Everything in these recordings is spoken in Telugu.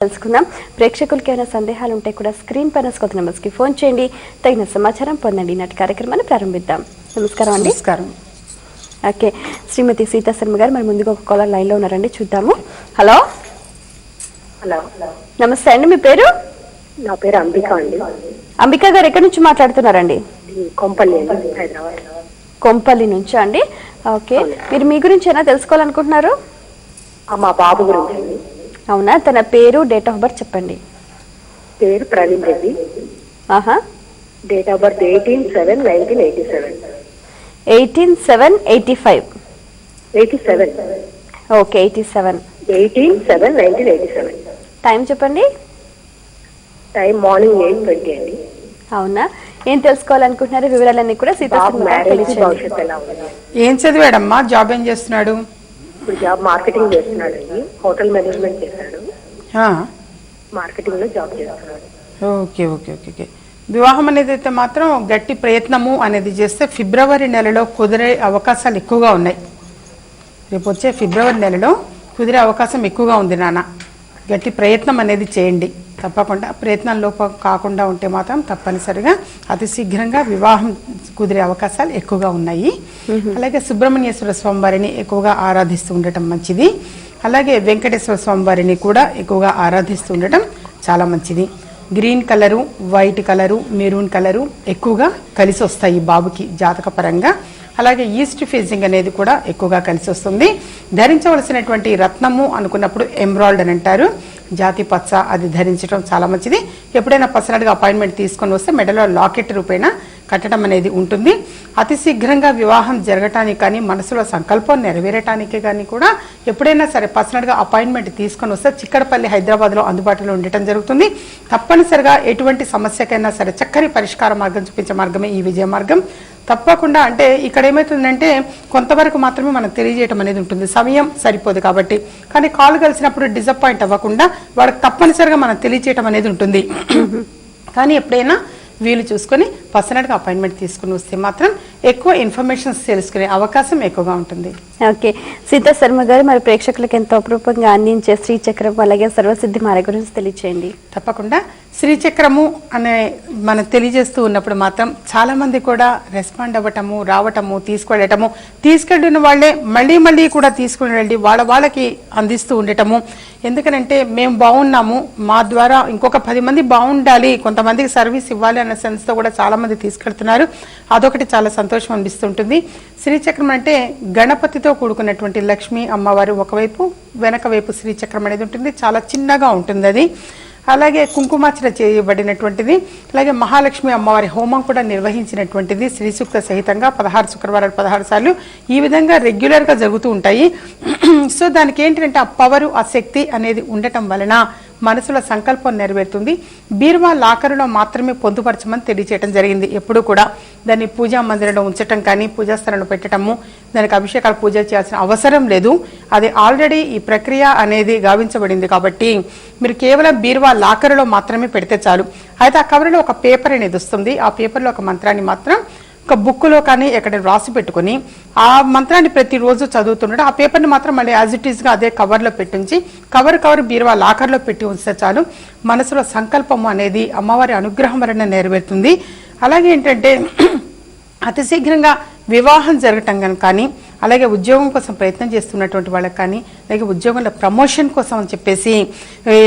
తెలుసుకుందాం. ప్రేక్షకులకి ఏమైనా సందేహాలు ఉంటే కూడా స్క్రీన్ పైన కొత్త నెంబర్స్కి ఫోన్ చేయండి, తగిన సమాచారం పొందండి. నాటి కార్యక్రమాన్ని ప్రారంభిద్దాం. నమస్కారం అండి. నమస్కారం. ఓకే, శ్రీమతి సీతా శర్మ గారు మరి ముందుగా ఒక కాలర్ లైన్లో ఉన్నారండి, చూద్దాము. హలో హలో, నమస్తే అండి. మీ పేరు? నా పేరు అంబిక అండి. అంబిక గారు ఎక్కడి నుంచి మాట్లాడుతున్నారండి? కొంపల్లి అండి, హైదరాబాద్. కొంపల్లి నుంచి అండి. ఓకే, మీరు మీ గురించి ఏమైనా తెలుసుకోవాలనుకుంటున్నారు? మా బాబు గురించి అండి. అవునా, తన పేరు, డేట్ ఆఫ్ బర్త్ చెప్పండి. పేరు ప్రవీణ్ రెడ్డి. ఆహా. Date of birth 18/7/1987. 18/7/85. 87. Okay, 87. 18/7/1987. Time చెప్పండి. టైం మార్నింగ్ 8:20 అండి. అవునా, ఏం తెలుసుకోవాలనుకుంటున్నారు? వివరాలన్నీ కూడా భవిష్యత్తు ఎలా ఉంది? ఏం చదివాడమ్మా? జాబ్ ఏం చేస్తున్నాడు? ఇప్పుడు జాబ్ మార్కెటింగ్ చేస్తున్నాడు అండి. హోటల్ మేనేజ్మెంట్ చేశాడు, మార్కెటింగ్ లో జాబ్ చేస్తున్నాడు. Okay okay okay okay. వివాహం అనేది అయితే మాత్రం గట్టి ప్రయత్నము అనేది చేస్తే ఫిబ్రవరి నెలలో కుదిరే అవకాశాలు ఎక్కువగా ఉన్నాయి. రేపు వచ్చే ఫిబ్రవరి నెలలో కుదిరే అవకాశం ఎక్కువగా ఉంది నాన్న. గట్టి ప్రయత్నం అనేది చేయండి తప్పకుండా. ప్రయత్నం లోపం కాకుండా ఉంటే మాత్రం తప్పనిసరిగా అతి శీఘ్రంగా వివాహం కుదిరే అవకాశాలు ఎక్కువగా ఉన్నాయి. అలాగే సుబ్రహ్మణ్యేశ్వర స్వామి వారిని ఎక్కువగా ఆరాధిస్తూ ఉండటం మంచిది. అలాగే వెంకటేశ్వర స్వామి వారిని కూడా ఎక్కువగా ఆరాధిస్తూ ఉండటం చాలా మంచిది. Green colour, white colour, maroon colour ఎక్కువగా కలిసి వస్తాయి ఈ బాబుకి జాతకపరంగా. అలాగే ఈస్ట్ ఫేసింగ్ అనేది కూడా ఎక్కువగా కలిసి వస్తుంది. ధరించవలసినటువంటి రత్నము అనుకున్నప్పుడు ఎమరాల్డ్ అని అంటారు, జాతి పచ్చ, అది ధరించడం చాలా మంచిది. ఎప్పుడైనా పర్సనల్గా అపాయింట్మెంట్ తీసుకొని వస్తే మెడలో లాకెట్ రూపేణ కట్టడం అనేది ఉంటుంది. అతి శీఘ్రంగా వివాహం జరగటానికి కానీ మనసులో సంకల్పం నెరవేరటానికి కానీ కూడా ఎప్పుడైనా సరే పర్సనల్గా అపాయింట్మెంట్ తీసుకొని వస్తే చిక్కడపల్లి హైదరాబాద్లో అందుబాటులో ఉండటం జరుగుతుంది. తప్పనిసరిగా ఎటువంటి సమస్యకైనా సరే చక్కని పరిష్కార మార్గం చూపించే మార్గమే ఈ విజయ మార్గం. తప్పకుండా అంటే ఇక్కడ ఏమవుతుందంటే కొంతవరకు మాత్రమే మనం తెలియజేయటం అనేది ఉంటుంది, సమయం సరిపోదు కాబట్టి. కానీ కాల్ కలిసినప్పుడు డిసప్పాయింట్ అవ్వకుండా వాళ్ళకి తప్పనిసరిగా మనం తెలియజేయటం అనేది ఉంటుంది. కానీ ఎప్పుడైనా వీలు చూసుకొని పర్సనల్గా అపాయింట్మెంట్ తీసుకుని వస్తే మాత్రం ఎక్కువ ఇన్ఫర్మేషన్స్ తెలుసుకునే అవకాశం ఎక్కువగా ఉంటుంది. ఓకే, సీతా శర్మ గారు మరి ప్రేక్షకులకు ఎంతో అపరూపంగా అందించే శ్రీచక్రం అలాగే సర్వసిద్ధి మాల గురించి తెలియచేయండి. తప్పకుండా. శ్రీచక్రము అనే మనం తెలియజేస్తూ ఉన్నప్పుడు మాత్రం చాలా మంది కూడా రెస్పాండ్ అవ్వటము, రావటము, తీసుకెళ్ళటము, తీసుకెళ్ళిన వాళ్ళే మళ్ళీ మళ్ళీ కూడా తీసుకుని వెళ్ళి వాళ్ళకి అందిస్తూ ఉండటము. ఎందుకనంటే మేము బాగున్నాము, మా ద్వారా ఇంకొక 10 మంది బాగుండాలి, కొంతమందికి సర్వీస్ ఇవ్వాలి అన్న సెన్స్తో కూడా చాలా మంది తీసుకెళ్తున్నారు. అదొకటి చాలా సంతోషం అనిపిస్తుంటుంది. శ్రీచక్రం అంటే గణపతితో కూడుకున్నటువంటి లక్ష్మీ అమ్మవారు ఒకవైపు, వెనక వైపు శ్రీచక్రం అనేది ఉంటుంది. చాలా చిన్నగా ఉంటుంది అది. అలాగే కుంకుమార్చన చేయబడినటువంటిది. అలాగే మహాలక్ష్మి అమ్మవారి హోమం కూడా నిర్వహించినటువంటిది శ్రీ సూక్త సహితంగా 16 శుక్రవారాలు 16 సార్లు ఈ విధంగా రెగ్యులర్గా జరుగుతూ ఉంటాయి. సో దానికి ఏంటంటే ఆ పవరు, ఆ శక్తి అనేది ఉండటం వలన మనసులో సంకల్పం నెరవేరుతుంది. బీరువా లాకరులో మాత్రమే పొందుపరచమని తెలియచేయడం జరిగింది. ఎప్పుడు కూడా దాన్ని పూజా మందిరంలో ఉంచటం కానీ, పూజా స్థలంలో పెట్టడము, దానికి అభిషేకాలు పూజ చేయాల్సిన అవసరం లేదు. అది ఆల్రెడీ ఈ ప్రక్రియ అనేది గావించబడింది కాబట్టి మీరు కేవలం బీరువా లాకరులో మాత్రమే పెడితే చాలు. అయితే ఆ కవర్లో ఒక పేపర్ అనేది వస్తుంది. ఆ పేపర్లో ఒక మంత్రాన్ని మాత్రం ఒక బుక్లో కానీ ఎక్కడ రాసి పెట్టుకుని ఆ మంత్రాన్ని ప్రతిరోజు చదువుతుండడం. ఆ పేపర్ని మాత్రం మళ్ళీ యాజ్ ఇట్ ఈస్గా అదే కవర్లో పెట్టించి కవర్ బీరువా లాకర్లో పెట్టి ఉంచితే చాలు. మనసులో సంకల్పము అనేది అమ్మవారి అనుగ్రహం వలన నెరవేరుతుంది. అలాగే ఏంటంటే అతి శీఘ్రంగా వివాహం జరగటం కానీ, అలాగే ఉద్యోగం కోసం ప్రయత్నం చేస్తున్నటువంటి వాళ్ళకి కానీ, అలాగే ఉద్యోగంలో ప్రమోషన్ కోసం అని చెప్పేసి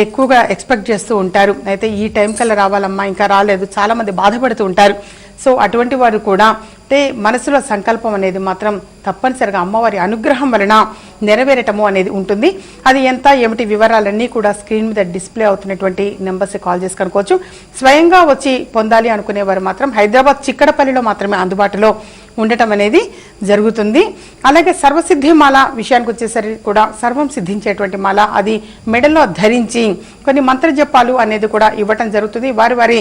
ఎక్కువగా ఎక్స్పెక్ట్ చేస్తూ ఉంటారు. అయితే ఈ టైం కల్లా రావాలమ్మా, ఇంకా రాలేదు, చాలా మంది బాధపడుతూ ఉంటారు. సో అటువంటి వారు కూడా అంటే మనసులో సంకల్పం అనేది మాత్రం తప్పనిసరిగా అమ్మవారి అనుగ్రహం వలన నెరవేరటము అనేది ఉంటుంది. అది ఎంత ఏమిటి వివరాలన్నీ కూడా స్క్రీన్ మీద డిస్ప్లే అవుతున్నటువంటి నెంబర్స్ కాల్ చేసి కనుకోవచ్చు. స్వయంగా వచ్చి పొందాలి అనుకునేవారు మాత్రం హైదరాబాద్ చిక్కడపల్లిలో మాత్రమే అందుబాటులో ఉండటం అనేది జరుగుతుంది. అలాగే సర్వసిద్ధి మాల విషయానికి వచ్చేసరికి కూడా సర్వం సిద్ధించేటువంటి మాల, అది మెడలో ధరించి కొన్ని మంత్ర జపాలు అనేది కూడా ఇవ్వటం జరుగుతుంది. వారి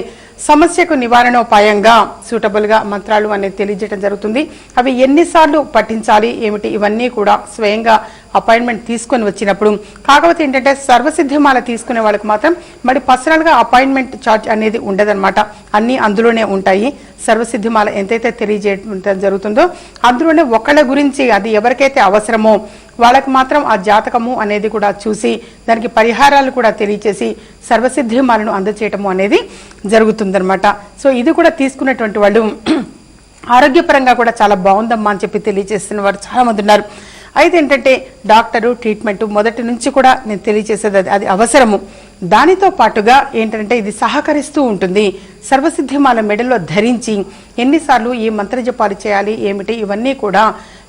సమస్యకు నివారణోపాయంగా సూటబుల్గా మంత్రాలు అనేది తెలియజేయడం జరుగుతుంది. అవి ఎన్నిసార్లు పఠించాలి ఏమిటి ఇవన్నీ కూడా స్వయంగా అపాయింట్మెంట్ తీసుకొని వచ్చినప్పుడు. కాకపోతే ఏంటంటే సర్వసిద్ధిమాల తీసుకునే వాళ్ళకి మాత్రం మరి పర్సనల్గా అపాయింట్మెంట్ చార్జ్ అనేది ఉండదన్నమాట, అన్నీ అందులోనే ఉంటాయి. సర్వసిద్ధిమాల ఎంతైతే తెలియజేయడం జరుగుతుందో అందులోనే ఒకళ్ళ గురించి అది ఎవరికైతే అవసరమో వాళ్ళకి మాత్రం ఆ జాతకము అనేది కూడా చూసి దానికి పరిహారాలు కూడా తెలియచేసి సర్వసిద్ధిమాలను అందచేయటము అనేది జరుగుతుందన్నమాట. సో ఇది కూడా తీసుకున్నటువంటి వాళ్ళు ఆరోగ్యపరంగా కూడా చాలా బాగుందమ్మా అని చెప్పి తెలియజేస్తున్న వారు చాలా మంది ఉన్నారు. అయితే ఏంటంటే డాక్టరు ట్రీట్మెంట్ మొదటి నుంచి కూడా నేను తెలియజేసేది అది అవసరము. దానితో పాటుగా ఏంటంటే ఇది సహకరిస్తూ ఉంటుంది. సర్వసిద్ధిమాల మెడలో ధరించి ఎన్నిసార్లు ఈ మంత్ర జపాలు చేయాలి ఏమిటి ఇవన్నీ కూడా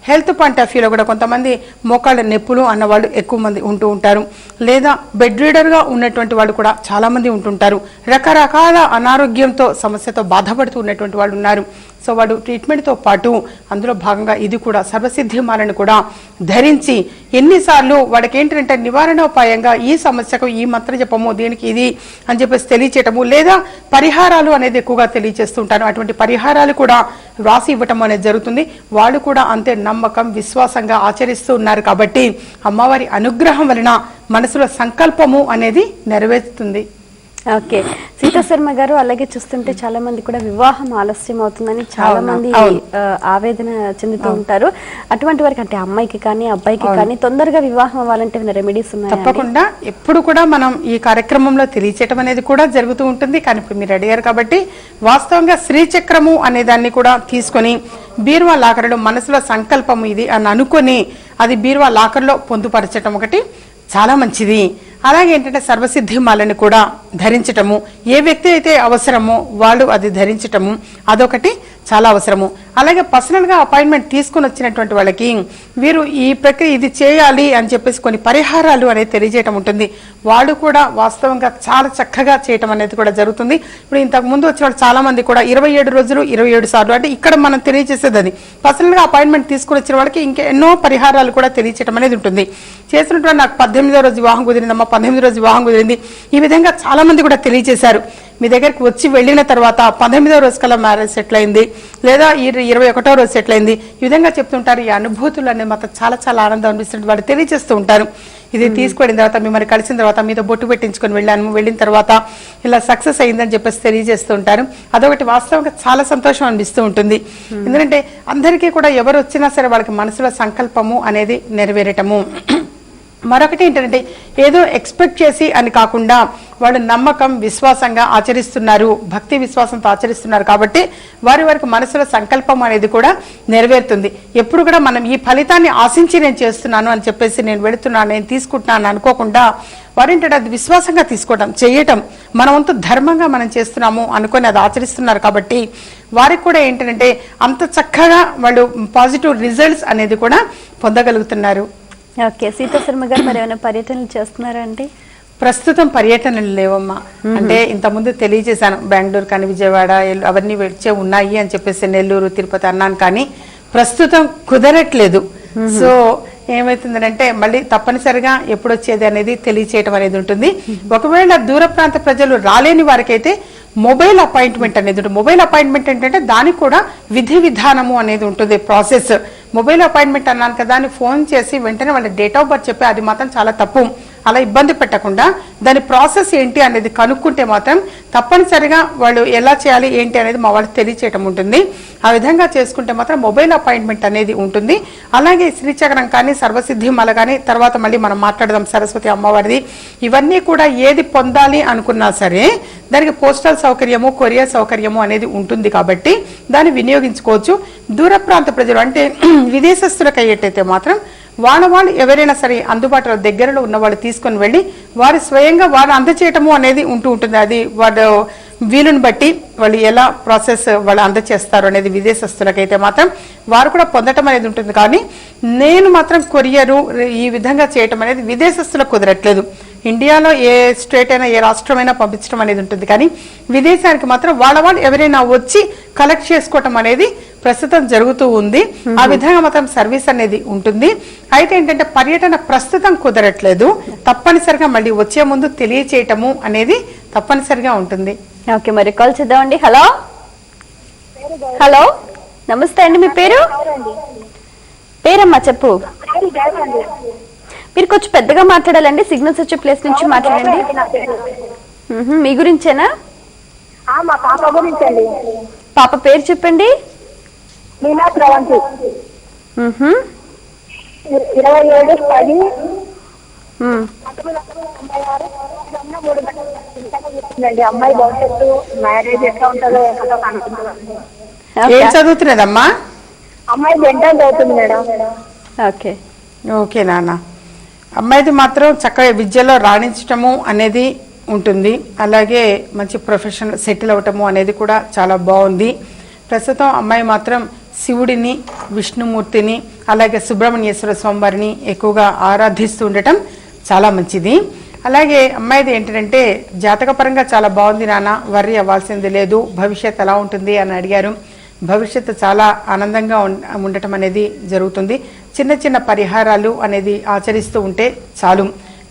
హెల్త్ పాయింట్ ఆఫ్ వ్యూలో కూడా కొంతమంది మోకాళ్ళ నొప్పులు అన్నవాళ్ళు ఎక్కువ మంది ఉంటూ ఉంటారు, లేదా బెడ్ రీడర్గా ఉన్నటువంటి వాళ్ళు కూడా చాలా మంది ఉంటుంటారు. రకరకాల అనారోగ్యంతో సమస్యతో బాధపడుతూ ఉన్నటువంటి వాళ్ళు ఉన్నారు. సో వాడు ట్రీట్మెంట్తో పాటు అందులో భాగంగా ఇది కూడా సర్వసిద్ధిమాలను కూడా ధరించి ఎన్నిసార్లు వాడికి ఏంటంటే నివారణోపాయంగా ఈ సమస్యకు ఈ మంత్ర జపము దీనికి ఇది అని చెప్పేసి తెలియచేయటము, లేదా పరిహారాలు అనేది ఎక్కువగా తెలియచేస్తుంటారు. అటువంటి పరిహారాలు కూడా రాసి ఇవ్వటం అనేది జరుగుతుంది. వాళ్ళు కూడా అంతే నమ్మకం విశ్వాసంగా ఆచరిస్తూ ఉన్నారు కాబట్టి అమ్మవారి అనుగ్రహం వలన మనసులో సంకల్పము అనేది నెరవేరుతుంది. ఓకే సీతా శర్మ గారు, అలాగే చూస్తుంటే చాలా మంది కూడా వివాహం ఆలస్యం అవుతుందని చాలా మంది ఆవేదన చెందుతూ ఉంటారు. అటువంటి వారికి అంటే అమ్మాయికి కానీ అబ్బాయికి కానీ తొందరగా వివాహం అవ్వాలంటే రెమెడీస్ ఉన్నాయి? తప్పకుండా ఎప్పుడు కూడా మనం ఈ కార్యక్రమంలో తెలియచేయటం అనేది కూడా జరుగుతూ ఉంటుంది. కానీ ఇప్పుడు మీరు అడిగారు కాబట్టి వాస్తవంగా శ్రీచక్రము అనే దాన్ని కూడా తీసుకొని బీరువా లాకర్లో మనసులో సంకల్పము ఇది అని అనుకొని అది బీరువా లాకర్లో పొందుపరచటం ఒకటి చాలా మంచిది. అలాగే ఏంటంటే సర్వసిద్ధిమాలను కూడా ధరించటము, ఏ వ్యక్తి అయితే అవసరమో వాళ్ళు అది ధరించటము అదొకటి చాలా అవసరము. అలాగే పర్సనల్గా అపాయింట్మెంట్ తీసుకుని వచ్చినటువంటి వాళ్ళకి వీరు ఈ ప్రక్రియ ఇది చేయాలి అని చెప్పేసి కొన్ని పరిహారాలు అనేది తెలియజేయటం ఉంటుంది. వాళ్ళు కూడా వాస్తవంగా చాలా చక్కగా చేయటం అనేది కూడా జరుగుతుంది. ఇప్పుడు ఇంతకు ముందు వచ్చిన వాళ్ళు చాలా మంది కూడా 27 రోజులు 27 సార్లు అంటే ఇక్కడ మనం తెలియజేసేది అది. పర్సనల్గా అపాయింట్మెంట్ తీసుకుని వచ్చిన వాళ్ళకి ఇంకా ఎన్నో పరిహారాలు కూడా తెలియచేయటం అనేది ఉంటుంది. చేసినటువంటి నాకు 18వ రోజు వివాహం కుదిరిందమ్మా, 18వ రోజు వివాహం కుదిరింది, ఈ విధంగా చాలా మంది కూడా తెలియజేశారు. మీ దగ్గరికి వచ్చి వెళ్ళిన తర్వాత 18వ రోజు కల్లా మ్యారేజ్ సెటిల్ అయింది, లేదా 21వ రోజు సెటిల్ అయింది, ఈ విధంగా చెప్తుంటారు. ఈ అనుభూతులు అనేది మాత్రం చాలా చాలా ఆనందం అనిపిస్తుంది. వాళ్ళు తెలియజేస్తూ ఉంటారు. ఇది తీసుకువెళ్ళిన తర్వాత మిమ్మల్ని కలిసిన తర్వాత మీతో బొట్టు పెట్టించుకొని వెళ్ళిన తర్వాత ఇలా సక్సెస్ అయిందని చెప్పేసి తెలియజేస్తూ ఉంటారు. అదొకటి వాస్తవంగా చాలా సంతోషం అనిపిస్తూ ఉంటుంది. ఎందుకంటే అందరికీ కూడా ఎవరు వచ్చినా సరే వాళ్ళకి మనసులో సంకల్పము అనేది నెరవేరటము. మరొకటి ఏంటంటే ఏదో ఎక్స్పెక్ట్ చేసి అని కాకుండా వాళ్ళు నమ్మకం విశ్వాసంగా ఆచరిస్తున్నారు, భక్తి విశ్వాసంతో ఆచరిస్తున్నారు కాబట్టి వారికి మనసులో సంకల్పం అనేది కూడా నెరవేరుతుంది. ఎప్పుడు కూడా మనం ఈ ఫలితాన్ని ఆశించి నేను చేస్తున్నాను అని చెప్పేసి నేను వెళుతున్నాను నేను తీసుకుంటున్నాను అనుకోకుండా వారేంటంటే అది విశ్వాసంగా తీసుకోవడం చేయటం మన వంతు ధర్మంగా మనం చేస్తున్నాము అనుకొని అది ఆచరిస్తున్నారు కాబట్టి వారికి కూడా ఏంటంటే అంత చక్కగా వాళ్ళు పాజిటివ్ రిజల్ట్స్ అనేది కూడా పొందగలుగుతున్నారు. ఓకే సీతా శర్మ గారు, మరి ఏమైనా పర్యటనలు చేస్తున్నారా అంటే? ప్రస్తుతం పర్యటనలు లేవమ్మా. అంటే ఇంతకుముందు తెలియజేశాను బెంగళూరు కానీ విజయవాడ అవన్నీ వచ్చే ఉన్నాయి అని చెప్పేసి నెల్లూరు తిరుపతి అన్నాను, కానీ ప్రస్తుతం కుదరట్లేదు. సో ఏమైతుందంటే మళ్ళీ తప్పనిసరిగా ఎప్పుడు వచ్చేది అనేది తెలియచేయటం అనేది ఉంటుంది. ఒకవేళ దూర ప్రాంత ప్రజలు రాలేని వారికైతే మొబైల్ అపాయింట్మెంట్ అనేది ఉంటుంది. మొబైల్ అపాయింట్మెంట్ ఏంటంటే దానికి కూడా విధి విధానము అనేది ఉంటుంది, ప్రాసెస్. మొబైల్ అపాయింట్మెంట్ అన్నాను కదా అని ఫోన్ చేసి వెంటనే వాళ్ళ డేట్ ఆఫ్ బర్త్ చెప్పి అది మాత్రం చాలా తప్పు. అలా ఇబ్బంది పెట్టకుండా దాని ప్రాసెస్ ఏంటి అనేది కనుక్కుంటే మాత్రం తప్పనిసరిగా వాళ్ళు ఎలా చేయాలి ఏంటి అనేది మా వాళ్ళకి తెలియచేయటం ఉంటుంది. ఆ విధంగా చేసుకుంటే మాత్రం మొబైల్ అపాయింట్మెంట్ అనేది ఉంటుంది. అలాగే శ్రీచక్రం కానీ సర్వసిద్ధిమాల కానీ తర్వాత మళ్ళీ మనం మాట్లాడదాం సరస్వతి అమ్మవారిది, ఇవన్నీ కూడా ఏది పొందాలి అనుకున్నా సరే దానికి పోస్టల్ సౌకర్యము కొరియర్ సౌకర్యము అనేది ఉంటుంది కాబట్టి దాన్ని వినియోగించుకోవచ్చు. దూర ప్రాంత ప్రజలు అంటే విదేశస్తులకు అయ్యేటైతే మాత్రం వాళ్ళు ఎవరైనా సరే అందుబాటులో దగ్గరలో ఉన్న వాళ్ళు తీసుకొని వెళ్ళి వారు స్వయంగా వారు అందచేయటము అనేది ఉంటుంది. అది వాళ్ళు వీలుని బట్టి వాళ్ళు ఎలా ప్రాసెస్ వాళ్ళు అందచేస్తారు అనేది విదేశస్తులకైతే మాత్రం వారు కూడా పొందటం అనేది ఉంటుంది. కానీ నేను మాత్రం కొరియరు ఈ విధంగా చేయటం అనేది విదేశస్తులకు కుదరట్లేదు. ఇండియాలో ఏ స్టేట్ అయినా ఏ రాష్ట్రమైనా పంపించడం అనేది ఉంటుంది, కానీ విదేశానికి మాత్రం వాళ్ళు ఎవరైనా వచ్చి కలెక్ట్ చేసుకోవటం అనేది ప్రస్తుతం జరుగుతూ ఉంది. ఆ విధంగా మాత్రం సర్వీస్ అనేది ఉంటుంది. అయితే ఏంటంటే పర్యటన ప్రస్తుతం కుదరట్లేదు. తప్పనిసరిగా మళ్ళీ వచ్చే ముందు తెలియచేయటము అనేది తప్పనిసరిగా ఉంటుంది. ఓకే మరి కాల్ చేద్దామండి. హలో హలో నమస్తే అండి, మీ పేరు? పేరమ్మా చెప్పు. మీరు కొంచెం పెద్దగా మాట్లాడాలండి, సిగ్నల్స్ వచ్చే ప్లేస్ నుంచి మాట్లాడండి. మీ గురించేనా? మా పాప గురించండి. పాప పేరు చెప్పండి. 27/10. ఉమ్. 3 అమ్మాయి భవిష్యత్తు మ్యారేజ్ ఎట్లా ఉంటుందో ఎక్కడో కనుక్కుంటుంది. ఏం ఓకే. చదువుతున్నదమ్మా? అమ్మాయి డెంటల్ చదువుతుంది మేడం. ఓకే. ఓకే నాన్న, అమ్మాయిది మాత్రం చక్కగా విద్యలో రాణించటము అనేది ఉంటుంది. అలాగే మంచి ప్రొఫెషనల్ సెటిల్ అవటము అనేది కూడా చాలా బాగుంది. ప్రస్తుతం అమ్మాయి మాత్రం శివుడిని, విష్ణుమూర్తిని, అలాగే సుబ్రహ్మణ్యేశ్వర స్వామివారిని ఎక్కువగా ఆరాధిస్తూ ఉండటం చాలా మంచిది. అలాగే అమ్మాయిది ఏంటంటే జాతకపరంగా చాలా బాగుంది నాన్న, వర్రీ అవ్వాల్సింది లేదు. భవిష్యత్ ఎలా ఉంటుంది అని అడిగారు. భవిష్యత్తు చాలా ఆనందంగా ఉండటం అనేది జరుగుతుంది. చిన్న చిన్న పరిహారాలు అనేది ఆచరిస్తూ ఉంటే చాలు.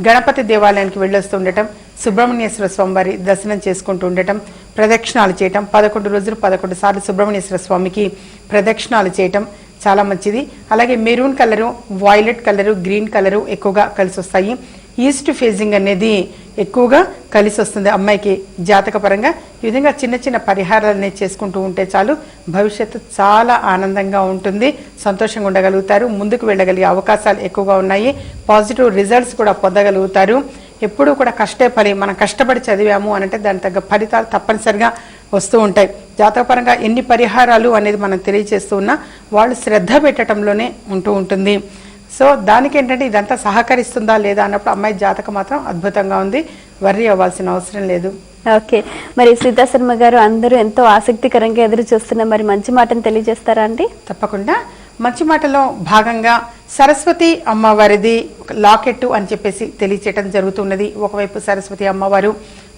గణపతి దేవాలయానికి వెళ్ళొస్తూ ఉండటం, సుబ్రహ్మణ్యేశ్వర స్వామివారి దర్శనం చేసుకుంటూ ఉండటం, ప్రదక్షిణాలు చేయటం, 11 రోజులు 11 సార్లు సుబ్రహ్మణ్యేశ్వర స్వామికి ప్రదక్షిణాలు చేయటం చాలా మంచిది. అలాగే maroon colour, violet colour, green colour ఎక్కువగా కలిసి వస్తాయి. ఈస్ట్ ఫేజింగ్ అనేది ఎక్కువగా కలిసి వస్తుంది అమ్మాయికి జాతకపరంగా. ఈ విధంగా చిన్న చిన్న పరిహారాలనే చేసుకుంటూ ఉంటే చాలు, భవిష్యత్తు చాలా ఆనందంగా ఉంటుంది, సంతోషంగా ఉండగలుగుతారు, ముందుకు వెళ్ళగలిగే అవకాశాలు ఎక్కువగా ఉన్నాయి, పాజిటివ్ రిజల్ట్స్ కూడా పొందగలుగుతారు. ఎప్పుడూ కూడా కష్టే పని, మనం కష్టపడి చదివాము అనంటే దాని తగ్గ ఫలితాలు తప్పనిసరిగా వస్తూ ఉంటాయి. జాతకపరంగా ఎన్ని పరిహారాలు అనేది మనం తెలియజేస్తూ ఉన్నా వాళ్ళు శ్రద్ధ పెట్టడంలోనే ఉంటూ ఉంటుంది. సో దానికి ఏంటంటే ఇదంతా సహకరిస్తుందా లేదా అన్నప్పుడు అమ్మాయి జాతకం మాత్రం అద్భుతంగా ఉంది, వర్రీ అవ్వాల్సిన అవసరం లేదు. ఓకే, మరి సీతా శర్మ గారు అందరూ ఎంతో ఆసక్తికరంగా ఎదురు చూస్తున్న మరి మంచి మాటను తెలియజేస్తారా అండి? తప్పకుండా. మంచి మాటలో భాగంగా సరస్వతి అమ్మవారిది లాకెట్టు అని చెప్పేసి తెలియచేయటం జరుగుతున్నది. ఒకవైపు సరస్వతి అమ్మవారు,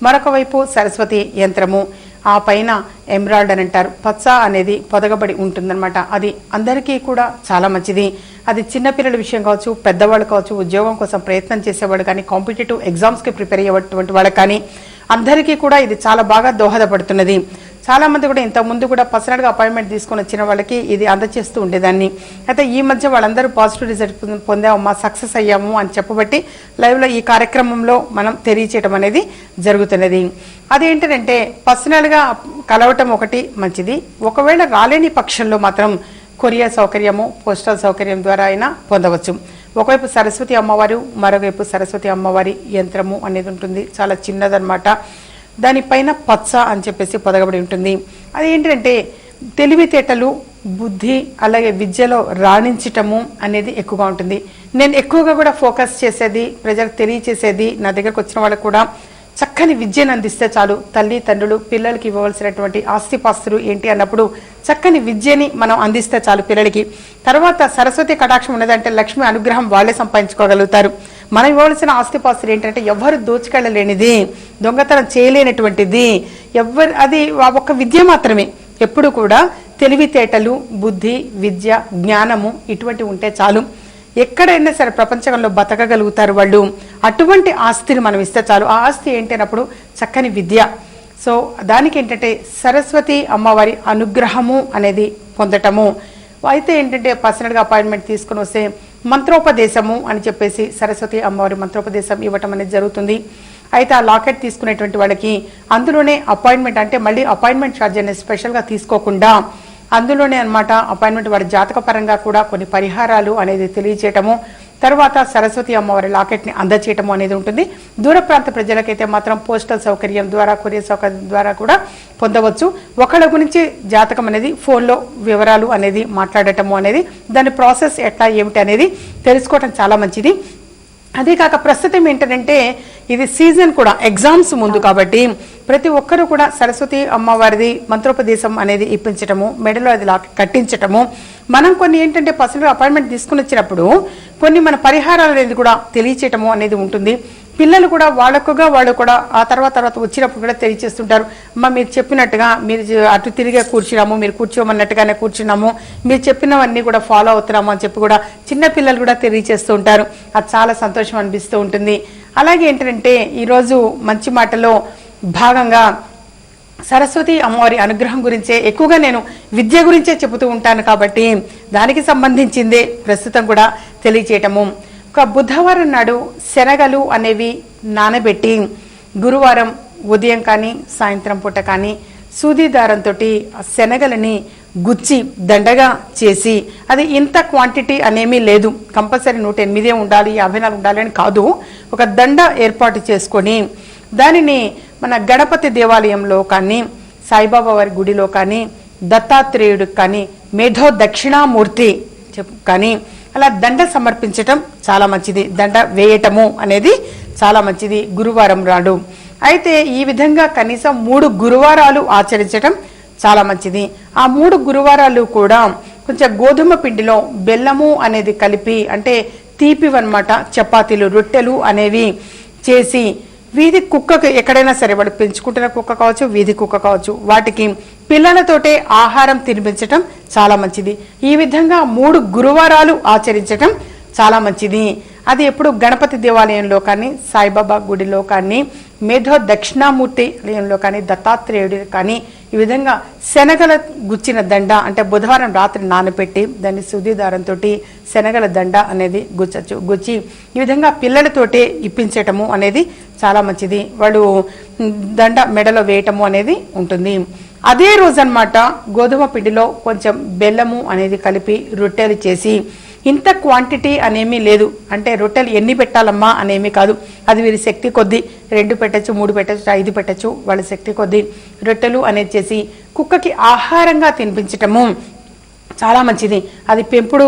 మరొక వైపు సరస్వతి యంత్రము, ఆ పైన ఎమరాల్డ్ అని అంటారు, పచ్చ అనేది పొదగబడి ఉంటుందన్నమాట. అది అందరికీ కూడా చాలా మంచిది. అది చిన్నపిల్లల విషయం కావచ్చు, పెద్దవాళ్ళు కావచ్చు, ఉద్యోగం కోసం ప్రయత్నం చేసేవాళ్ళు కానీ, కాంపిటేటివ్ ఎగ్జామ్స్కి ప్రిపేర్ అయ్యేటువంటి వాళ్ళకి కానీ అందరికీ కూడా ఇది చాలా బాగా దోహదపడుతున్నది. చాలా మంది కూడా ఇంతకుముందు కూడా పర్సనల్గా అపాయింట్మెంట్ తీసుకొని వచ్చిన వాళ్ళకి ఇది అందజేస్తూ ఉండేదాన్ని. అయితే ఈ మధ్య వాళ్ళందరూ పాజిటివ్ రిజల్ట్ పొందామమ్మా, సక్సెస్ అయ్యాము అని చెప్పబట్టి లైవ్లో ఈ కార్యక్రమంలో మనం తెలియచేయడం అనేది జరుగుతున్నది. అదేంటంటే పర్సనల్గా కలవటం ఒకటి మంచిది. ఒకవేళ రాలేని పక్షంలో మాత్రం కొరియర్ సౌకర్యము, పోస్టల్ సౌకర్యం ద్వారా అయినా పొందవచ్చు. ఒకవైపు సరస్వతి అమ్మవారు, మరోవైపు సరస్వతి అమ్మవారి యంత్రము అనేది ఉంటుంది, చాలా చిన్నదన్నమాట. దానిపైన పచ్చ అని చెప్పేసి పొదగబడి ఉంటుంది. అది ఏంటంటే తెలివితేటలు, బుద్ధి, అలాగే విద్యలో రాణించటము అనేది ఎక్కువగా ఉంటుంది. నేను ఎక్కువగా కూడా ఫోకస్ చేసేది, ప్రజలకు తెలియచేసేది, నా దగ్గరకు వచ్చిన వాళ్ళకు కూడా చక్కని విద్యను అందిస్తే చాలు. తల్లి తండ్రులు పిల్లలకి ఇవ్వవలసినటువంటి ఆస్తిపాస్తులు ఏంటి అన్నప్పుడు చక్కని విద్యని మనం అందిస్తే చాలు పిల్లలకి. తర్వాత సరస్వతి కటాక్షం ఉన్నదంటే లక్ష్మి అనుగ్రహం వాళ్ళే సంపాదించుకోగలుగుతారు. మనం ఇవ్వవలసిన ఆస్తిపాస్తులు ఏంటంటే ఎవ్వరు దోచుకెళ్ళలేనిది, దొంగతనం చేయలేనటువంటిది, అది ఒక విద్య మాత్రమే. ఎప్పుడు కూడా తెలివితేటలు, బుద్ధి, విద్య, జ్ఞానము ఇటువంటి ఉంటే చాలు. ఎక్కడైనా సరే ప్రపంచంలో బతకగలుగుతారు వాళ్ళు. అటువంటి ఆస్తిని మనం ఇస్తే చాలు. ఆ ఆస్తి ఏంటన్నప్పుడు చక్కని విద్య. సో దానికి ఏంటంటే సరస్వతి అమ్మవారి అనుగ్రహము అనేది పొందటము. అయితే ఏంటంటే పర్సనల్గా అపాయింట్మెంట్ తీసుకుని వస్తే మంత్రోపదేశము అని చెప్పేసి సరస్వతి అమ్మవారి మంత్రోపదేశం ఇవ్వటం అనేది జరుగుతుంది. అయితే ఆ లాకెట్ తీసుకునేటువంటి వాళ్ళకి అందులోనే అపాయింట్మెంట్, అంటే మళ్ళీ అపాయింట్మెంట్ ఛార్జ్ అనేది స్పెషల్గా తీసుకోకుండా అందులోనే అన్నమాట అపాయింట్మెంట్ వారి జాతక పరంగా కూడా కొన్ని పరిహారాలు అనేది తెలియచేయటము, తర్వాత సరస్వతి అమ్మవారి లాకెట్ని అందచేయటము అనేది ఉంటుంది. దూర ప్రాంత ప్రజలకైతే మాత్రం పోస్టల్ సౌకర్యం ద్వారా, కొరియర్ సౌకర్యం ద్వారా కూడా పొందవచ్చు. ఒకళ్ళ గురించి జాతకం అనేది ఫోన్లో వివరాలు అనేది మాట్లాడటము అనేది, దాని ప్రాసెస్ ఎట్లా ఏమిటి అనేది తెలుసుకోవటం చాలా మంచిది. అదే కాక ప్రస్తుతం ఏంటంటే ఇది సీజన్ కూడా, ఎగ్జామ్స్ ముందు కాబట్టి ప్రతి ఒక్కరూ కూడా సరస్వతి అమ్మవారిది మంత్రోపదేశం అనేది ఇప్పించటము, మెడలో అది కట్టించటము. మనం కొన్ని ఏంటంటే పర్సనల్ అపాయింట్మెంట్ తీసుకుని వచ్చినప్పుడు కొన్ని మన పరిహారాలు అనేది కూడా తెలియచేయటము అనేది ఉంటుంది. పిల్లలు కూడా వాళ్ళు కూడా ఆ తర్వాత వచ్చినప్పుడు కూడా తెలియచేస్తుంటారు, అమ్మ మీరు చెప్పినట్టుగా మీరు అటు తిరిగే కూర్చున్నాము, మీరు కూర్చోమన్నట్టుగానే కూర్చున్నాము, మీరు చెప్పినవన్నీ కూడా ఫాలో అవుతున్నాము అని చెప్పి కూడా చిన్న పిల్లలు కూడా తెలియచేస్తూ ఉంటారు. అది చాలా సంతోషం అనిపిస్తూ ఉంటుంది. అలాగే ఏంటంటే ఈరోజు మంచి మాటలో భాగంగా సరస్వతి అమ్మవారి అనుగ్రహం గురించే ఎక్కువగా నేను విద్య గురించే చెబుతూ ఉంటాను కాబట్టి దానికి సంబంధించిందే ప్రస్తుతం కూడా తెలియచేయటము. ఒక బుధవారం నాడు శనగలు అనేవి నానబెట్టి గురువారం ఉదయం కానీ సాయంత్రం పూట కానీ సూది దారంతో ఆ శనగలని గుచ్చి దండగా చేసి, అది ఇంత క్వాంటిటీ అనేమీ లేదు, కంపల్సరీ 108 ఉండాలి 54 ఉండాలి అని కాదు, ఒక దండ ఏర్పాటు చేసుకొని దానిని మన గణపతి దేవాలయంలో కానీ, సాయిబాబా వారి గుడిలో కానీ, దత్తాత్రేయుడికి కానీ, మేధో దక్షిణామూర్తి కానీ అలా దండ సమర్పించటం చాలా మంచిది. దండ వేయటము అనేది చాలా మంచిది గురువారం నాడు. అయితే ఈ విధంగా కనీసం 3 గురువారాలు ఆచరించటం చాలా మంచిది. ఆ 3 గురువారాలు కూడా కొంచెం గోధుమ పిండిలో బెల్లము అనేది కలిపి, అంటే తీపివన్నమాట, చపాతీలు రొట్టెలు అనేవి చేసి వీధి కుక్కకు, ఎక్కడైనా సరే వాడు పెంచుకుంటున్న కుక్క కావచ్చు, వీధి కుక్క కావచ్చు, వాటికి పిల్లలతోటే ఆహారం తినిపించటం చాలా మంచిది. ఈ విధంగా 3 గురువారాలు ఆచరించటం చాలా మంచిది. అది ఎప్పుడు గణపతి దేవాలయంలో కానీ, సాయిబాబా గుడిలో కానీ, మేధో దక్షిణామూర్తి ఆలయంలో కానీ, దత్తాత్రేయుడి కానీ ఈ విధంగా శనగల గుచ్చిన దండ, అంటే బుధవారం రాత్రి నానబెట్టి దాన్ని శుద్ధి దారంతో శనగల దండ అనేది గుచ్చి ఈ విధంగా పిల్లలతోటే ఇప్పించటము అనేది చాలా మంచిది. వాళ్ళు దండ మెడలో వేయటము అనేది ఉంటుంది. అదే రోజు అన్నమాట గోధుమ పిండిలో కొంచెం బెల్లము అనేది కలిపి రొట్టెలు చేసి, ఇంత క్వాంటిటీ అనేమీ లేదు, అంటే రొట్టెలు ఎన్ని పెట్టాలమ్మా అనేమీ కాదు, అది వీరి శక్తి కొద్దీ 2 పెట్టచ్చు, 3 పెట్టచ్చు, 5 పెట్టచ్చు, వాళ్ళ శక్తి కొద్దీ రొట్టెలు అనేది చేసి కుక్కకి ఆహారంగా తినిపించటము చాలా మంచిది. అది పెంపుడు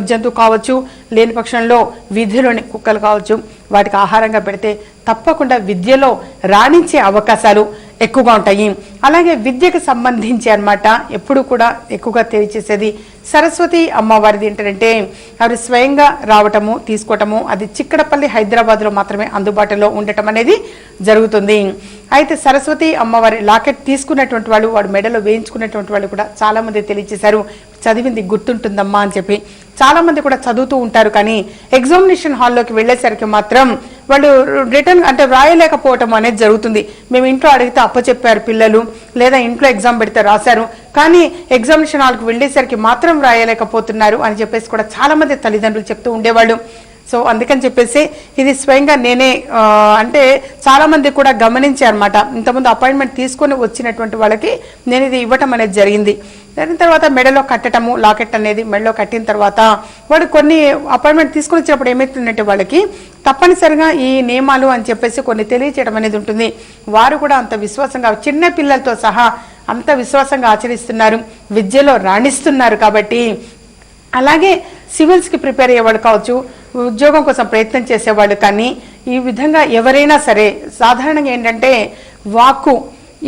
జంతువు కావచ్చు, లేని పక్షంలో వీధిలోని కుక్కలు కావచ్చు, వాటికి ఆహారంగా పెడితే తప్పకుండా విద్యలో రాణించే అవకాశాలు ఎక్కువగా ఉంటాయి. అలాగే విద్యకు సంబంధించి అన్నమాట ఎప్పుడు కూడా ఎక్కువగా తెలియచేసేది సరస్వతి అమ్మవారిది ఏంటంటే, ఆవిడ స్వయంగా రావటము తీసుకోవటము, అది చిక్కడపల్లి హైదరాబాద్లో మాత్రమే అందుబాటులో ఉండటం అనేది జరుగుతుంది. అయితే సరస్వతి అమ్మవారి లాకెట్ తీసుకున్నటువంటి వాళ్ళు, వాడు మెడలో వేయించుకున్నటువంటి వాళ్ళు కూడా చాలా మంది తెలియచేశారు, చదివింది గుర్తుంటుందమ్మా అని చెప్పి. చాలా మంది కూడా చదువుతూ ఉంటారు, కానీ ఎగ్జామినేషన్ హాల్లోకి వెళ్ళేసరికి మాత్రం వాళ్ళు రిటర్న్ అంటే వ్రాయలేకపోవటం అనేది జరుగుతుంది. మేము ఇంట్లో అడిగితే అప్పచెప్పారు పిల్లలు, లేదా ఇంట్లో ఎగ్జామ్ పెడితే రాశారు, కానీ ఎగ్జామినేషన్ హాల్కి వెళ్ళేసరికి మాత్రం రాయలేకపోతున్నారు అని చెప్పేసి కూడా చాలా మంది తల్లిదండ్రులు చెప్తూ ఉండేవాళ్ళు. సో అందుకని చెప్పేసి ఇది స్వయంగా నేనే అంటే చాలా మంది కూడా గమనించారు అనమాట. ఇంతకుముందు అపాయింట్మెంట్ తీసుకొని వచ్చినటువంటి వాళ్ళకి నేను ఇది ఇవ్వటం అనేది జరిగింది. దాని తర్వాత మెడలో కట్టటము, లాకెట్ అనేది మెడలో కట్టిన తర్వాత వాడు కొన్ని అపాయింట్మెంట్ తీసుకొని వచ్చినప్పుడు ఏమవుతుందంటే వాళ్ళకి తప్పనిసరిగా ఈ నియమాలు అని చెప్పేసి కొన్ని తెలియచేయడం అనేది ఉంటుంది. వారు కూడా అంత విశ్వాసంగా, చిన్న పిల్లలతో సహా అంత విశ్వాసంగా ఆచరిస్తున్నారు, విద్యలో రాణిస్తున్నారు. కాబట్టి అలాగే సివిల్స్కి ప్రిపేర్ అయ్యేవాళ్ళు కావచ్చు, ఉద్యోగం కోసం ప్రయత్నం చేసేవాళ్ళు కానీ, ఈ విధంగా ఎవరైనా సరే సాధారణంగా ఏంటంటే వాక్కు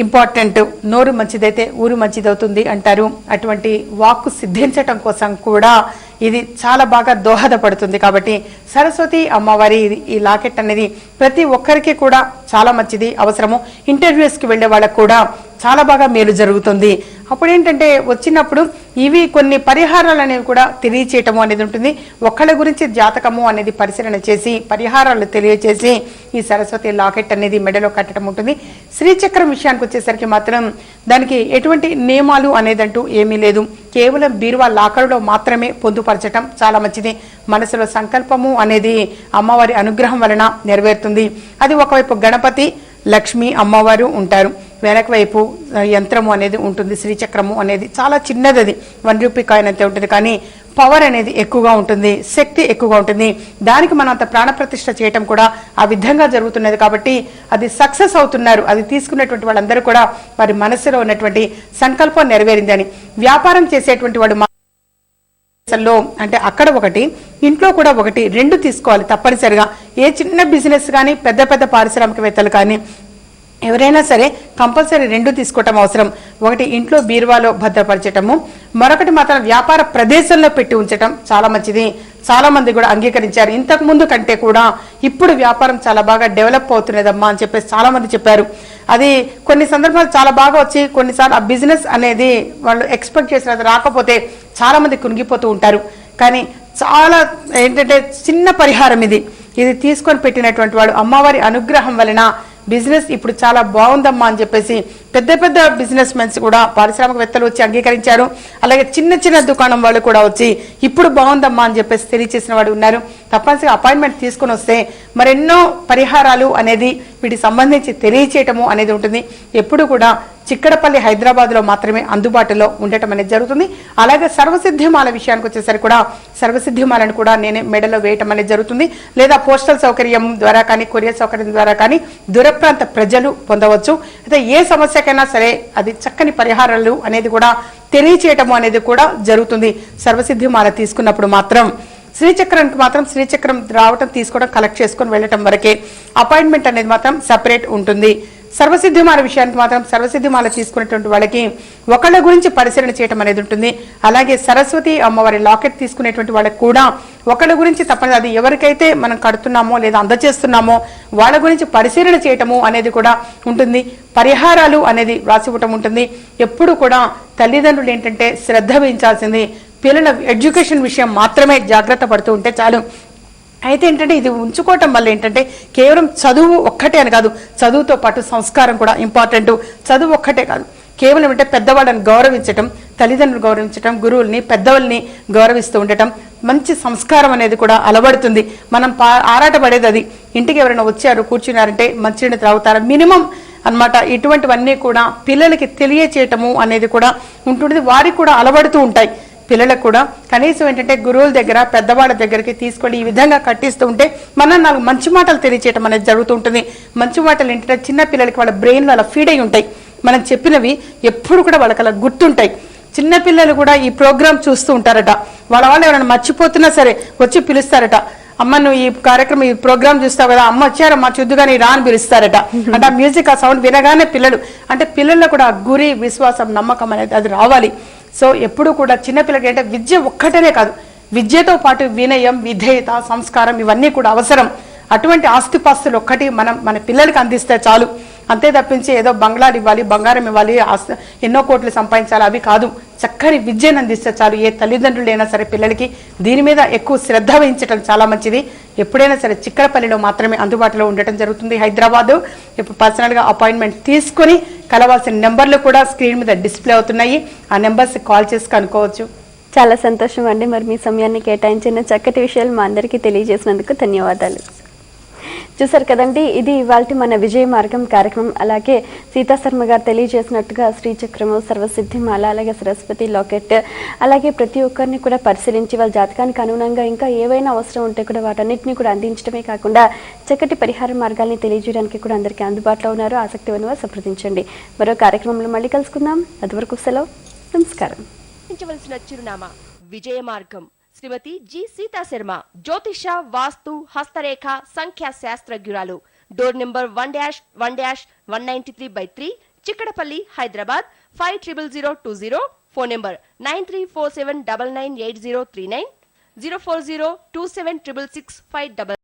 ఇంపార్టెంట్, నోరు మంచిదైతే ఊరు మంచిదవుతుంది అంటారు. అటువంటి వాక్కు సిద్ధించటం కోసం కూడా ఇది చాలా బాగా దోహదపడుతుంది. కాబట్టి సరస్వతి అమ్మవారి ఈ లాకెట్ అనేది ప్రతి ఒక్కరికి కూడా చాలా మంచిది, అవసరము. ఇంటర్వ్యూస్కి వెళ్ళే వాళ్ళకు కూడా చాలా బాగా మేలు జరుగుతుంది. అప్పుడు ఏంటంటే వచ్చినప్పుడు ఇవి కొన్ని పరిహారాలు అనేవి కూడా తెలియచేయటము అనేది ఉంటుంది. ఒక్కళ్ళ గురించి జాతకము అనేది పరిశీలన చేసి పరిహారాలు తెలియచేసి ఈ సరస్వతి లాకెట్ అనేది మెడలో కట్టడం ఉంటుంది. శ్రీచక్రం విషయానికి వచ్చేసరికి మాత్రం దానికి ఎటువంటి నియమాలు అనేదంటూ ఏమీ లేదు. కేవలం బీరువా లాకరులో మాత్రమే పొందుపరచటం చాలా మంచిది. మనసులో సంకల్పము అనేది అమ్మవారి అనుగ్రహం వలన నెరవేరుతుంది. అది ఒకవైపు గణపతి, లక్ష్మి అమ్మవారు ఉంటారు, వెనక వైపు యంత్రము అనేది ఉంటుంది. శ్రీచక్రము అనేది చాలా చిన్నది, అది 1 రూపీ కాయిన్ అంతే ఉంటుంది, కానీ పవర్ అనేది ఎక్కువగా ఉంటుంది, శక్తి ఎక్కువగా ఉంటుంది. దానికి మనం అంత ప్రాణప్రతిష్ఠ చేయటం కూడా ఆ విధంగా జరుగుతున్నది. కాబట్టి అది సక్సెస్ అవుతున్నారు. అది తీసుకున్నటువంటి వాళ్ళందరూ కూడా వారి మనసులో ఉన్నటువంటి సంకల్పం నెరవేరింది అని. వ్యాపారం చేసేటువంటి వాడు అంటే అక్కడ ఒకటి, ఇంట్లో కూడా ఒకటి, 2 తీసుకోవాలి తప్పనిసరిగా. ఏ చిన్న బిజినెస్ కానీ పెద్ద పెద్ద పారిశ్రామికవేత్తలు కానీ ఎవరైనా సరే కంపల్సరీ 2 తీసుకోవటం అవసరం. ఒకటి ఇంట్లో బీరువాలో భద్రపరచటము, మరొకటి మాత్రం వ్యాపార ప్రదేశంలో పెట్టి ఉంచటం చాలా మంచిది. చాలా మంది కూడా అంగీకరించారు. ఇంతకు ముందు కంటే కూడా ఇప్పుడు వ్యాపారం చాలా బాగా డెవలప్ అవుతున్నదమ్మా అని చెప్పేసి చాలా మంది చెప్పారు. అది కొన్ని సందర్భాలు చాలా బాగా వచ్చి, కొన్నిసార్లు ఆ బిజినెస్ అనేది వాళ్ళు ఎక్స్పెక్ట్ చేసినది రాకపోతే చాలా మంది కునిగిపోతూ ఉంటారు. కానీ చాలా ఏంటంటే చిన్న పరిహారం ఇది తీసుకొని పెట్టినటువంటి వాడు అమ్మవారి అనుగ్రహం వలన బిజినెస్ ఇప్పుడు చాలా బాగుందమ్మా అని చెప్పేసి పెద్ద పెద్ద బిజినెస్ మెన్స్ కూడా, పారిశ్రామికవేత్తలు వచ్చి అంగీకరించారు. అలాగే చిన్న చిన్న దుకాణం వాళ్ళు కూడా వచ్చి ఇప్పుడు బాగుందమ్మా అని చెప్పేసి తెలియచేసిన వాడు ఉన్నారు. తప్పనిసరిగా అపాయింట్మెంట్ తీసుకుని వస్తే మరెన్నో పరిహారాలు అనేది వీటికి సంబంధించి తెలియచేయటము అనేది ఉంటుంది. ఎప్పుడు కూడా చిక్కడపల్లి హైదరాబాద్లో మాత్రమే అందుబాటులో ఉండటం అనేది జరుగుతుంది. అలాగే సర్వసిద్ధిమాల విషయానికి వచ్చేసరికి కూడా సర్వసిద్ధిమాలను కూడా నేనే మెడలో వేయటం అనేది జరుగుతుంది. లేదా పోస్టల్ సౌకర్యం ద్వారా కానీ కొరియర్ సౌకర్యం ద్వారా కానీ దూర ప్రాంత ప్రజలు పొందవచ్చు. అయితే ఏ సమస్యకైనా సరే అది చక్కని పరిహారాలు అనేది కూడా తెలియచేయటము అనేది కూడా జరుగుతుంది. సర్వసిద్ధిమాల తీసుకున్నప్పుడు మాత్రం శ్రీచక్రానికి మాత్రం శ్రీచక్రం రావటం తీసుకోవడం కలెక్ట్ చేసుకొని వెళ్ళటం వరకే. అపాయింట్మెంట్ అనేది మాత్రం సపరేట్ ఉంటుంది. సర్వసిద్ధిమాల విషయానికి మాత్రం సర్వసిద్ధిమాల తీసుకునేటువంటి వాళ్ళకి ఒకళ్ళ గురించి పరిశీలన చేయటం అనేది ఉంటుంది. అలాగే సరస్వతి అమ్మవారి లాకెట్ తీసుకునేటువంటి వాళ్ళకి కూడా ఒకళ్ళ గురించి తప్పని అది ఎవరికైతే మనం కడుతున్నామో లేదా అందజేస్తున్నామో వాళ్ళ గురించి పరిశీలన చేయటము అనేది కూడా ఉంటుంది. పరిహారాలు అనేది రాసి ఇవ్వటం ఉంటుంది. ఎప్పుడు కూడా తల్లిదండ్రులు ఏంటంటే శ్రద్ధ వహించాల్సింది పిల్లల ఎడ్యుకేషన్ విషయం మాత్రమే జాగ్రత్త పడుతూ ఉంటే చాలు. అయితే ఏంటంటే ఇది ఉంచుకోవటం వల్ల ఏంటంటే కేవలం చదువు ఒక్కటే అని కాదు, చదువుతో పాటు సంస్కారం కూడా ఇంపార్టెంట్. చదువు ఒక్కటే కాదు, కేవలం అంటే పెద్దవాళ్ళని గౌరవించటం, తల్లిదండ్రులు గౌరవించటం, గురువుల్ని పెద్దవాళ్ళని గౌరవిస్తూ ఉండటం, మంచి సంస్కారం అనేది కూడా అలవడుతుంది. మనం ఆరాటపడేది అది. ఇంటికి ఎవరైనా వచ్చారు కూర్చున్నారంటే మంచినీళ్ళు త్రాగుతారా మినిమం అన్నమాట. ఇటువంటివన్నీ కూడా పిల్లలకి తెలియచేయటము అనేది కూడా ఉంటుంది. వారికి కూడా అలవడుతూ ఉంటాయి. పిల్లలకు కూడా కనీసం ఏంటంటే గురువుల దగ్గర పెద్దవాళ్ళ దగ్గరికి తీసుకొని ఈ విధంగా కట్టిస్తూ ఉంటే మనం 4 మంచి మాటలు తెలియచేయటం అనేది జరుగుతూ ఉంటుంది. మంచి మాటలు ఏంటంటే చిన్న పిల్లలకి వాళ్ళ బ్రెయిన్ అలా ఫీడ్ అయి ఉంటాయి. మనం చెప్పినవి ఎప్పుడు కూడా వాళ్ళకి అలా గుర్తుంటాయి. చిన్న పిల్లలు కూడా ఈ ప్రోగ్రామ్ చూస్తూ ఉంటారట. వాళ్ళు ఎవరైనా మర్చిపోతున్నా సరే వచ్చి పిలుస్తారట. అమ్మ నువ్వు ఈ కార్యక్రమం ఈ ప్రోగ్రామ్ చూస్తావు కదా, అమ్మ వచ్చారమ్మా చూద్దుగాని రా అని పిలుస్తారట. అంటే ఆ మ్యూజిక్ ఆ సౌండ్ వినగానే పిల్లలు అంటే పిల్లల్లో కూడా గురి విశ్వాసం నమ్మకం అనేది అది రావాలి. సో ఎప్పుడు కూడా చిన్నపిల్లలకి అంటే విద్య ఒక్కటనే కాదు, విద్యతో పాటు వినయం, విధేయత, సంస్కారం ఇవన్నీ కూడా అవసరం. అటువంటి ఆస్తిపాస్తులు ఒక్కటి మనం మన పిల్లలకి అందిస్తే చాలు. అంతే తప్పించి ఏదో బంగ్లాలు ఇవ్వాలి, బంగారం ఇవ్వాలి, ఎన్నో కోట్లు సంపాదించాలి అవి కాదు. చక్కని విద్యను అందిస్తే చాలు. ఏ తల్లిదండ్రులు అయినా సరే పిల్లలకి దీని మీద ఎక్కువ శ్రద్ధ వహించడం చాలా మంచిది. ఎప్పుడైనా సరే చిక్కడపల్లిలో మాత్రమే అందుబాటులో ఉండటం జరుగుతుంది. హైదరాబాద్ ఇప్పుడు పర్సనల్గా అపాయింట్మెంట్ తీసుకొని కలవాల్సిన నెంబర్లు కూడా స్క్రీన్ మీద డిస్ప్లే అవుతున్నాయి. ఆ నెంబర్స్ కాల్ చేసి కనుక్కోవచ్చు. చాలా సంతోషం అండి. మరి మీ సమయాన్ని కేటాయించిన చక్కటి విషయాలు మా అందరికీ తెలియజేసినందుకు ధన్యవాదాలు. చూసారు కదండి, ఇది ఇవాల్టి మన విజయ మార్గం కార్యక్రమం. అలాగే సీతాశర్మ గారు తెలియజేసినట్టుగా శ్రీచక్రము, సర్వసిద్ధిమాల, అలాగే సరస్వతి లాకెట్, అలాగే ప్రతి ఒక్కరిని కూడా పరిశీలించి వాళ్ళ జాతకానికి అనుగుణంగా ఇంకా ఏవైనా అవసరం ఉంటే కూడా వాటన్నిటిని కూడా అందించడమే కాకుండా చక్కటి పరిహార మార్గాల్ని తెలియజేయడానికి కూడా అందరికీ అందుబాటులో ఉన్నారు. ఆసక్తి ఉన్నవారు సంప్రదించండి. మరో కార్యక్రమంలో మళ్ళీ కలుసుకుందాం. అంతవరకు సెలవు. నమస్కారం. చిరునామా విజయ మార్గం శ్రీమతి జి సీతా శర్మ, జ్యోతిష, వాస్తు, హస్తరేఖ, సంఖ్యా శాస్త్రజ్ఞురాలు. Door number 1-1-193/3, Chikkadpally, Hyderabad 500020. Phone number 9347998039, 040276665.